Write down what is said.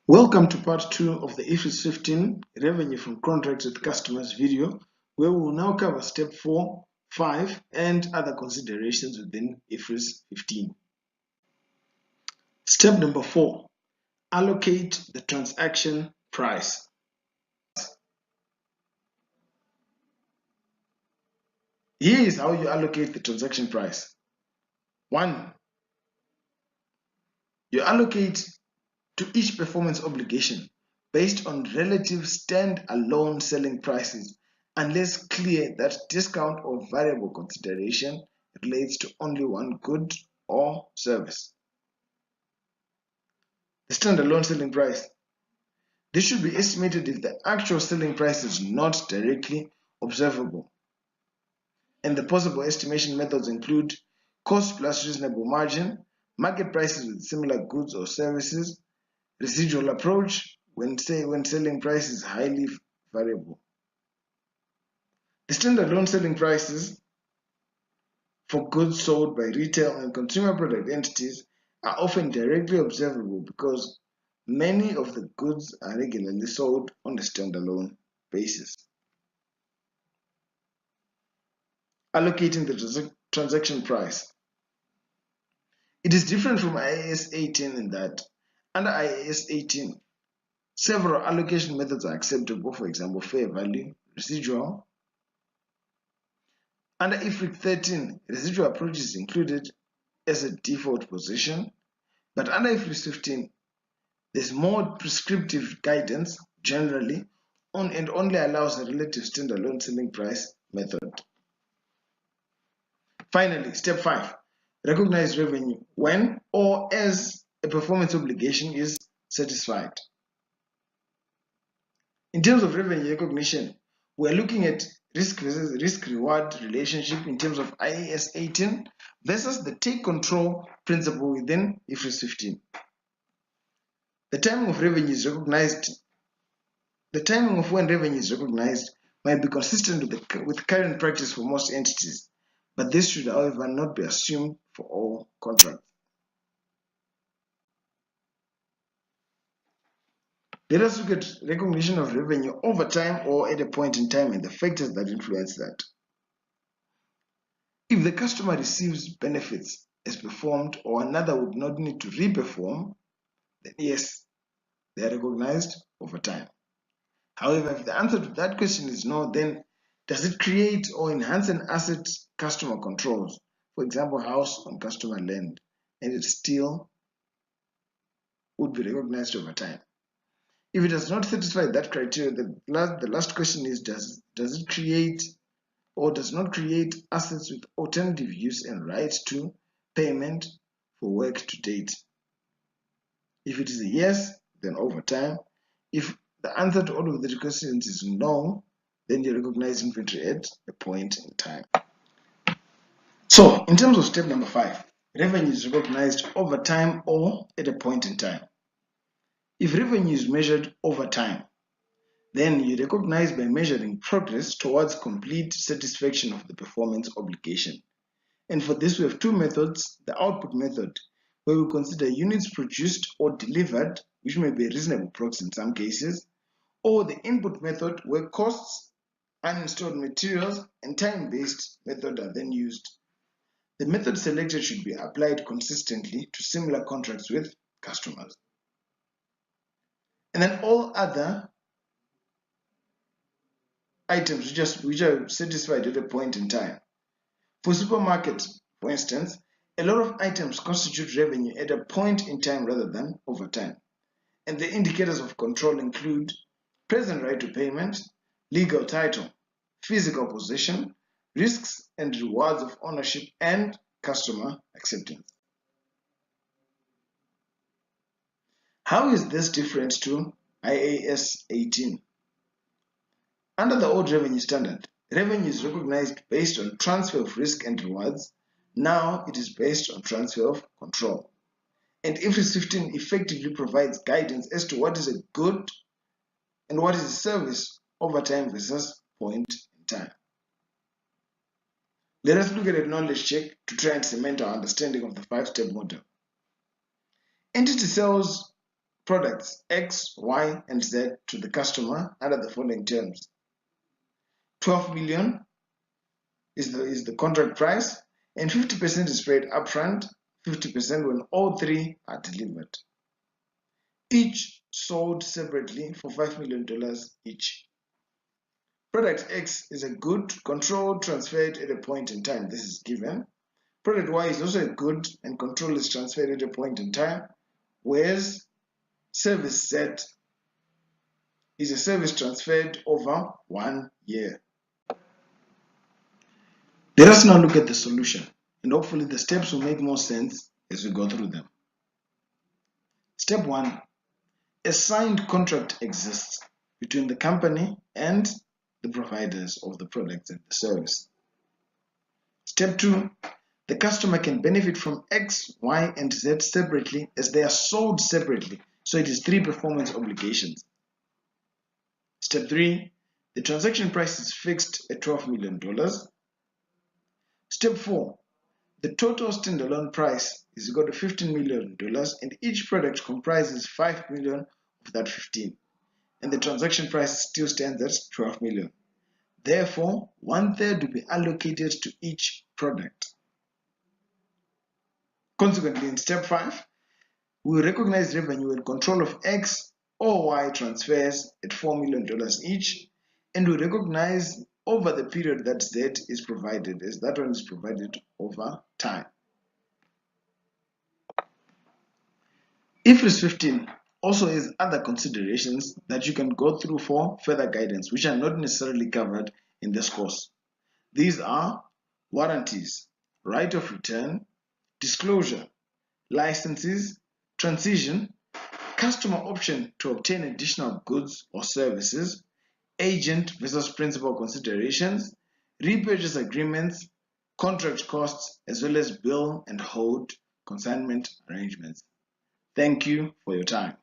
Welcome to part 2 of the IFRS 15 Revenue from Contracts with Customers video, where we will now cover step 4, 5, and other considerations within IFRS 15. Step number 4, allocate the transaction price. Here is how you allocate the transaction price. 1. You allocate to each performance obligation based on relative stand-alone selling prices, unless clear that discount or variable consideration relates to only one good or service. The stand-alone selling price. This should be estimated if the actual selling price is not directly observable. And the possible estimation methods include cost plus reasonable margin, market prices with similar goods or services, residual approach when selling price is highly variable. The standalone selling prices for goods sold by retail and consumer product entities are often directly observable because many of the goods are regularly sold on a standalone basis. Allocating the transaction price. It is different from IAS 18 in that under IAS 18, several allocation methods are acceptable, for example, fair value, residual. Under IFRS 13, residual approach is included as a default position, but under IFRS 15, there's more prescriptive guidance generally and only allows a relative standalone selling price method. Finally, step 5, recognize revenue when or as a performance obligation is satisfied. In terms of revenue recognition, we're looking at risk versus risk-reward relationship in terms of IAS 18 versus the take control principle within IFRS 15. The timing of revenue is recognized. The timing of when revenue is recognized might be consistent with current practice for most entities, but this should, however, not be assumed for all contracts. Let us look at recognition of revenue over time or at a point in time and the factors that influence that. If the customer receives benefits as performed or another would not need to re-perform, then yes, they are recognized over time. However, if the answer to that question is no, then does it create or enhance an asset customer controls, for example, house on customer land, and it still would be recognized over time? If it does not satisfy that criteria, the last question is, does it create or does not create assets with alternative use and rights to payment for work to date? If it is a yes, then over time. If the answer to all of the questions is no, then you recognize inventory at a point in time. So, in terms of step number 5, revenue is recognized over time or at a point in time. If revenue is measured over time, then you recognize by measuring progress towards complete satisfaction of the performance obligation. And for this, we have two methods: the output method, where we consider units produced or delivered, which may be a reasonable proxy in some cases, or the input method, where costs, uninstalled materials, and time-based method are then used. The method selected should be applied consistently to similar contracts with customers. And then all other items which are satisfied at a point in time. For supermarkets, for instance, a lot of items constitute revenue at a point in time rather than over time. And the indicators of control include present right to payment, legal title, physical possession, risks and rewards of ownership, and customer acceptance. How is this different to IAS 18? Under the old revenue standard, revenue is recognized based on transfer of risk and rewards. Now it is based on transfer of control. And IFRS 15 effectively provides guidance as to what is a good and what is a service over time versus point in time. Let us look at a knowledge check to try and cement our understanding of the 5-step model. Entity sells products X, Y, and Z to the customer under the following terms. 12 million is the contract price, and 50% is paid upfront, 50% when all three are delivered. Each sold separately for $5 million each. Product X is a good controlled transferred at a point in time. This is given. Product Y is also a good and control is transferred at a point in time, whereas service Z is a service transferred over 1 year. Let us now look at the solution, and hopefully the steps will make more sense as we go through them. Step 1. A signed contract exists between the company and the providers of the product and the service. Step 2. The customer can benefit from X, Y, and Z separately as they are sold separately, so it is 3 performance obligations. Step 3. The transaction price is fixed at $12 million. Step 4. The total standalone price is equal to $15 million and each product comprises 5 million of that 15, and the transaction price still stands at 12 million. Therefore, 1/3 will be allocated to each product. Consequently, in step 5, we will recognize revenue and control of X or Y transfers at $4 million each, and we recognize over the period that Z is provided, as that one is provided over time. IFRS 15 also has other considerations that you can go through for further guidance, which are not necessarily covered in this course. These are warranties, right of return, disclosure, licenses, transition, customer option to obtain additional goods or services, agent versus principal considerations, repurchase agreements, contract costs, as well as bill and hold consignment arrangements. Thank you for your time.